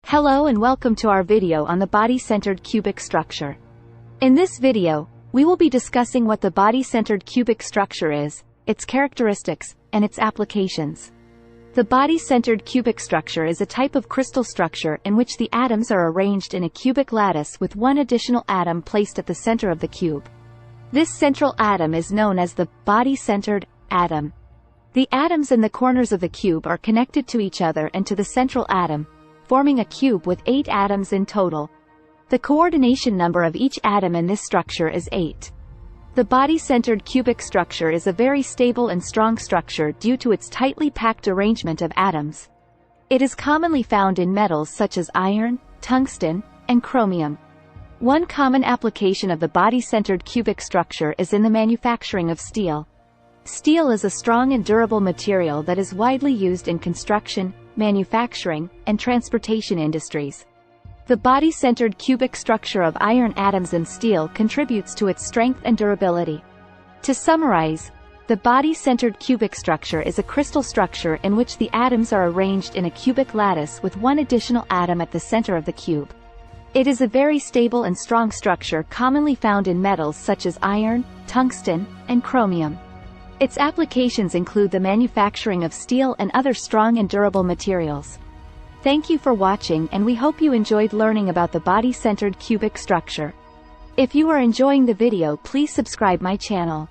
Hello and welcome to our video on the body-centered cubic structure. In this video, we will be discussing what the body-centered cubic structure is, its characteristics, and its applications. The body-centered cubic structure is a type of crystal structure in which the atoms are arranged in a cubic lattice with one additional atom placed at the center of the cube. This central atom is known as the body-centered atom. The atoms in the corners of the cube are connected to each other and to the central atom, forming a cube with 8 atoms in total. The coordination number of each atom in this structure is 8. The body-centered cubic structure is a very stable and strong structure due to its tightly packed arrangement of atoms. It is commonly found in metals such as iron, tungsten, and chromium. One common application of the body-centered cubic structure is in the manufacturing of steel. Steel is a strong and durable material that is widely used in construction, manufacturing, and transportation industries. The body-centered cubic structure of iron atoms in steel contributes to its strength and durability. To summarize, the body-centered cubic structure is a crystal structure in which the atoms are arranged in a cubic lattice with one additional atom at the center of the cube. It is a very stable and strong structure commonly found in metals such as iron, tungsten, and chromium. Its applications include the manufacturing of steel and other strong and durable materials. Thank you for watching, and we hope you enjoyed learning about the body-centered cubic structure. If you are enjoying the video, please subscribe my channel.